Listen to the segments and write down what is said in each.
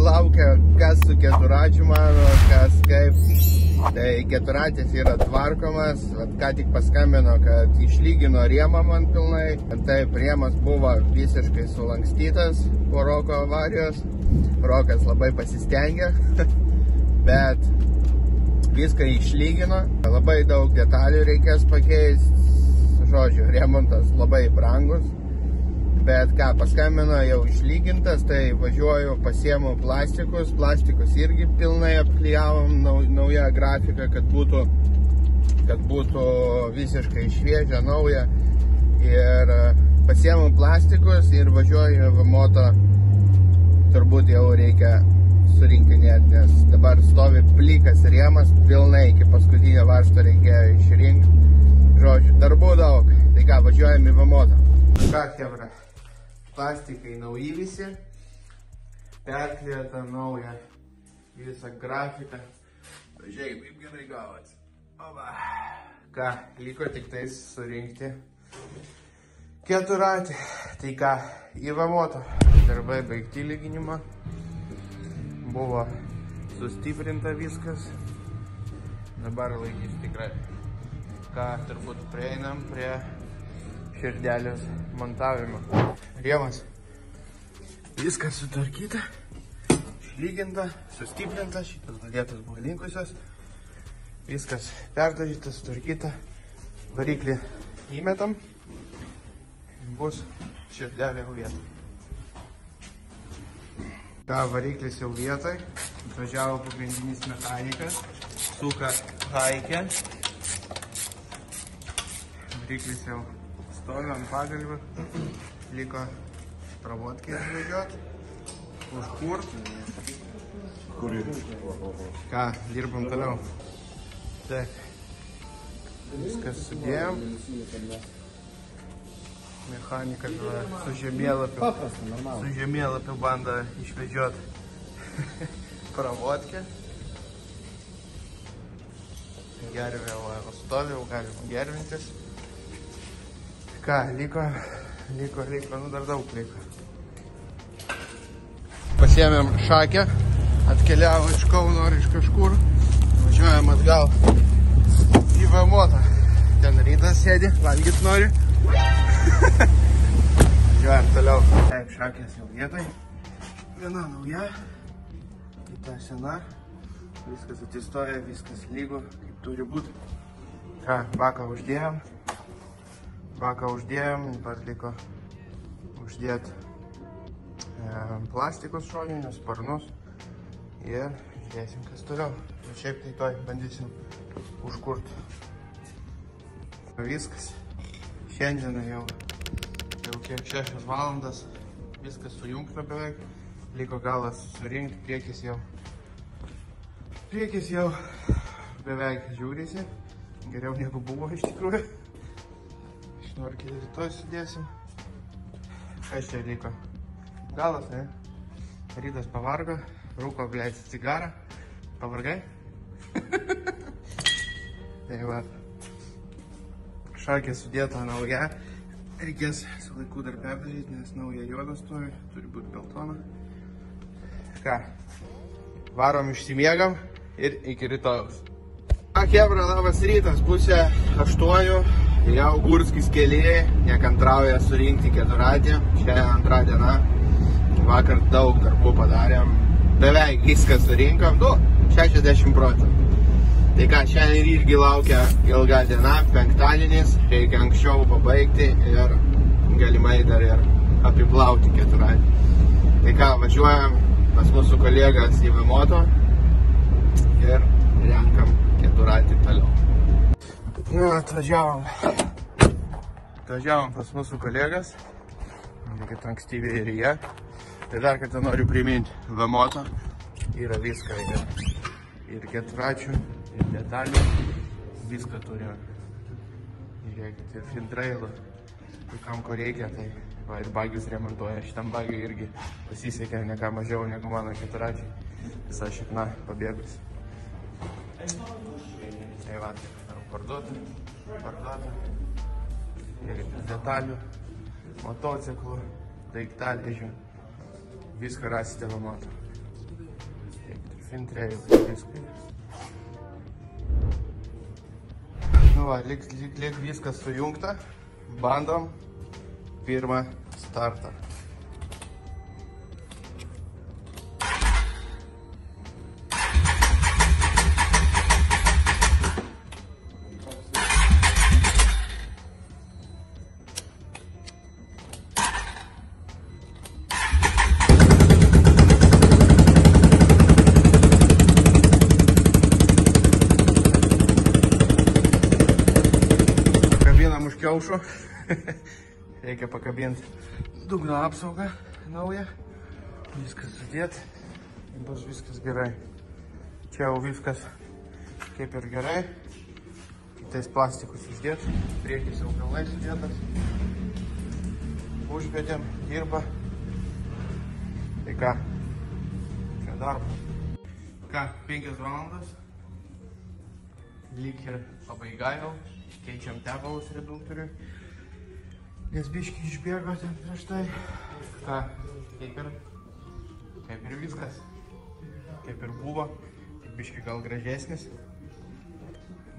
laukia, kas su keturračiu mano, kas kaip. Tai keturratis yra tvarkomas, ką tik paskambino, kad išlygino rėmą man pilnai. Taip, rėmas buvo visiškai sulankstytas po Roko avarijos. Rokas labai pasistengė, bet viską išlygino. Labai daug detalių reikės pakeisti. Žodžiu, remontas labai brangus. Bet ką, paskambino jau išlygintas, tai važiuoju, pasiemu plastikus. Plastikus irgi pilnai apklijavom, nauja grafika, kad būtų visiškai šviežia, nauja. Ir pasiemu plastikus ir važiuoju Vamoto. Turbūt jau reikia surinkinėti, nes dabar stovi plikas rėmas, pilnai iki paskutinio varžto reikėjo išrinkti. Žodžiu, darbų daug. Tai ką, važiuojam į Vamotą. Ką, chebra? Plastikai nauji visi, perklieta nauja visą grafiką. Pažiūrėk, kaip gerai gavosi. Oba. Ką, liko tik tais surinkti keturratį. Tai ką, į Vamotą. Darbai baigti lyginimą. Buvo sustiprinta viskas. Dabar laikys tikrai. Ką, turbūt prieinam prie širdelės montavimo. Rėmas. Viskas sutvarkyta, išlyginta, sustiprinta, šitas valėtas buvo linkusios. Viskas perdažyta, sutvarkyta. Variklį įmetam. Bus širdelė jau vietoj. Ką, variklis jau vietoj. Atvažiavo pagrindinis mechanikas. Suka haikę. Variklis jau stovi ant pagalvių, liko pravodkį išvežiot, užkurt. Ką, dirbam toliau. Taip, viskas sudėjom. Mechanikas su žemėlapiu bando išvežiot pravodkį. Gervė stovi, jau galima gervintis. Ką, liko, nu dar daug liko. Pasiėmėm šakę, atkeliavo iš Kauno ar iš kažkur. Važiuojam atgal į Vamotą. Ten Rytas sėdi, valgyt nori. Važiuojam toliau. Taip, šakės jau vietoj. Viena nauja, kita sena. Viskas atsistoja, viskas lygu, kaip turi būti. Ką, baką uždėjom. Dabar liko uždėti plastikus šoninius, sparnus ir žiūrėsim, kas toliau. Ir šiaip tai toj bandysim užkurti. Viskas. Šiandien jau kiek 6 valandas. Viskas sujungta beveik. Liko galas surinkti, priekis jau beveik žiūrisi. Geriau negu buvo iš tikrųjų. Šnorkį rytoj sudėsim. Kas čia liko? Galas, ne? Rytas pavargo, rūko bleisi cigarą. Pavargai? Tai va. Šakė sudėta nauja. Reikės su laiku dar perdažyti, nes nauja juoda stovi. Turi būti geltona. Ką? Varom išsimiegam ir iki rytojaus. Chebra, labas rytas, 7:30. Jau Gurskis kelyje, nekantrauja surinkti keturratį. Šiandien antra diena. Vakar daug darbų padarėm. Beveik viską surinkom. 60%. Tai ką, šiandien irgi laukia ilga diena, penktadienis. Reikia anksčiau pabaigti ir galimai dar ir apiplauti keturratį. Tai ką, važiuojam pas mūsų kolegas į Vamoto ir renkam keturratį toliau. Atvažiavom pas mūsų kolegas, kad ankstyviai ir jie. Tai dar kartą noriu priminti, Vamoto yra viską, ir keturračių, ir detalių, viską turime. Žiūrėkit, ir fintrailų, kam ko reikia, tai va, ir bagius remontuoja. Šitam bagiui irgi pasisekė ne ką mažiau negu mano keturračiai. Visa šikna pabėgus. Tai va, parduota. Ir detalių, motociklų, daiktaležių. Viską rasite Vamoto. filtrėjai viskai. Nu va, lyg viskas sujungta. Bandom pirmą startą. Kiaušo. Reikia pakabinti dugno apsaugą naują. Viskas sudėt. Bus viskas gerai. Čia jau viskas kaip ir gerai. Kitais plastikus uždėt. Priekis jau pilnai sudėtas. Užbėdėm, dirba. Tai ką? Čia darbo. Ką, 5 valandas. Lyg ir pabaiga jau. Keičiam tepalus reduktoriui, nes biškį išbėgo ten prieš tai. Ką, kaip ir viskas, kaip ir buvo, tik biškį gal gražesnis.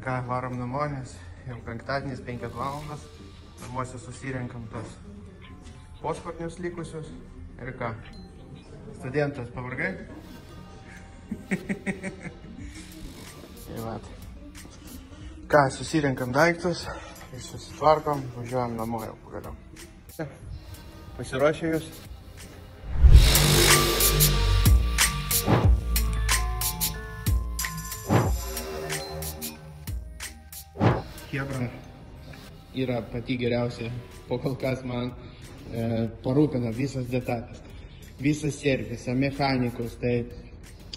Ką, varom namo, nes jau penktadienis 5 valandas, namuose susirenkam tos posparnius likusius. Ir ką, studentas pavargai? Tai vat. Ką, susirenkam daiktus ir susitvarkom, važiuojam namo jau pagaliau. Pasiruošę jūs? Chebra yra pati geriausia, po kol kas man parūpina visas detalės, visas servisą, mechanikus. Tai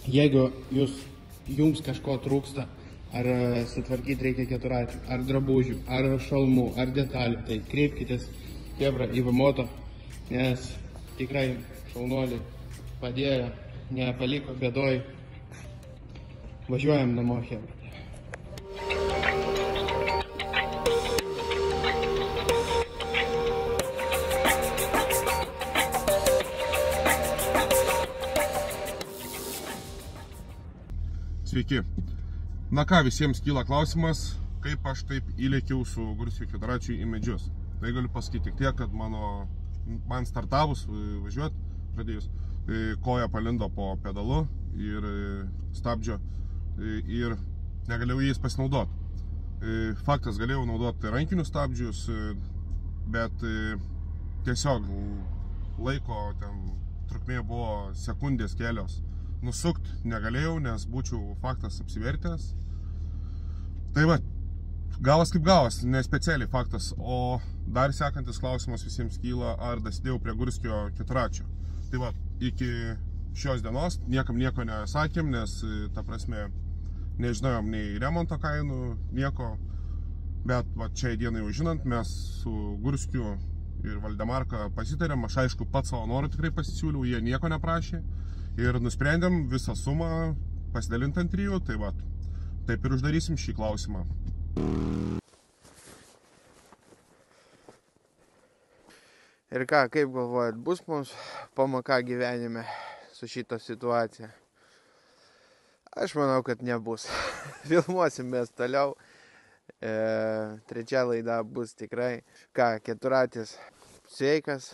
jeigu jums kažko trūksta, ar sutvarkyti reikia keturračių, ar drabužių, ar šalmų, ar detalių, tai kreipkitės Chebra į Vamoto, nes tikrai šaunuoliai padėjo, nepaliko bėdoj. Važiuojam namo Chebra. Sveiki. Na ką, visiems kyla klausimas, kaip aš taip įlėkiau su Gurskio keturračiu į medžius. Tai galiu pasakyti tik tiek, kad man startavus važiuoti, pradėjus, koja palindo po pedalu ir stabdžio ir negalėjau jais pasinaudoti. Faktas, galėjau naudoti rankinius stabdžius, bet tiesiog laiko trukmė buvo sekundės kelios. Nusukt negalėjau, nes būčiau faktas apsivertęs. Tai va, galas kaip galas, nespecialiai faktas. O dar sekantis klausimas visiems kyla, ar dasidėjau prie Gurskio keturračio. Tai va, iki šios dienos niekam nieko nesakėm, nes, ta prasme, nežinojom nei remonto kainų, nieko. Bet va, čia dienai jau žinant, mes su Gurskiu ir Valdemarka pasitarėm. Aš aišku pats savo norų tikrai pasisiūliau, jie nieko neprašė. Ir nusprendėm visą sumą pasidalinti ant 3, tai va, taip ir uždarysim šį klausimą. Ir ką, kaip galvojat, bus mums pamoka gyvenime su šito situacija? Aš manau, kad nebus. Filmuosim mes toliau. Trečia laida bus tikrai. Ką, keturratis sveikas.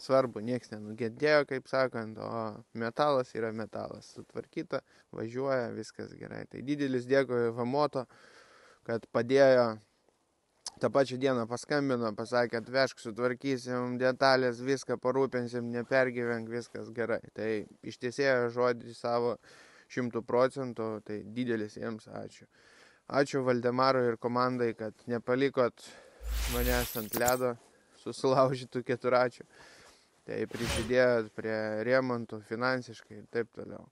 Svarbu, nieks nenukentėjo, kaip sakant, o metalas yra metalas. Sutvarkyta, važiuoja, viskas gerai. Tai didelis dėkui Vamoto, kad padėjo. tą pačią dieną paskambino, pasakė, atvežk, sutvarkysim detalės, viską parūpinsim, nepergyvenk, viskas gerai. Tai ištiesėjo žodį savo 100%, tai didelis jiems ačiū. Ačiū Valdemarui ir komandai, kad nepalikot manęs ant ledo susilaužytų keturračių. Tai prisidėjot prie remontų finansiškai ir taip toliau.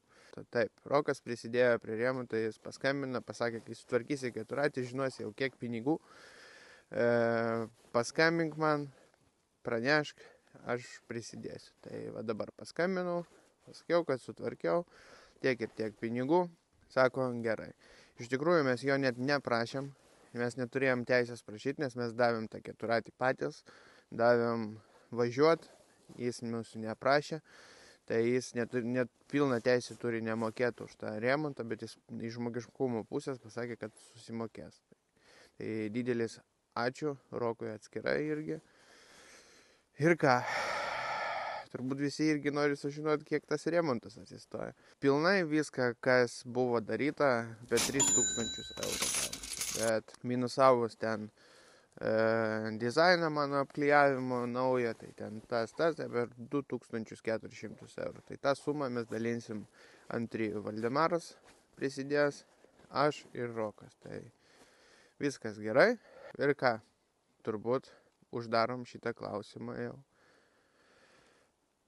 Taip, Rokas prisidėjo prie remonto, jis paskambino, pasakė, kai sutvarkysi keturratį, žinosi jau kiek pinigų. Paskambink man, pranešk, aš prisidėsiu. Tai va dabar paskambinau, pasakiau, kad sutvarkiau, tiek ir tiek pinigų, sako gerai. Iš tikrųjų mes jo net neprašėm, mes neturėjom teisės prašyti, nes mes davėm tą keturratį patys, davėm važiuoti, jis mūsų neprašė. Tai jis net pilną teisę turi nemokėti už tą remontą, bet jis iš žmogiškumo pusės pasakė, kad susimokės. Tai didelis ačiū Rokui atskirai irgi. Ir ką, turbūt visi irgi nori sužinoti, kiek tas remontas atsistoja. Pilnai viską, kas buvo daryta, apie 3000 eurų. Bet minusavus ten dizainą mano apklijavimo naują, tai ten tas, apie 2400 eurų. Tai tą sumą mes dalinsim ant 3. Valdemaras prisidės, aš ir Rokas. Tai viskas gerai. Ir ką, turbūt uždarom šitą klausimą jau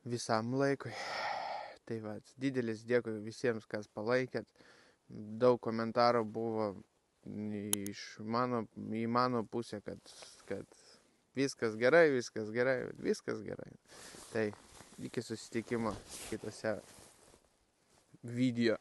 visam laikui. Tai va, didelis dėkui visiems, kas palaikėt. Daug komentarų buvo į mano pusę, kad viskas gerai. Tai iki susitikimo kitose video.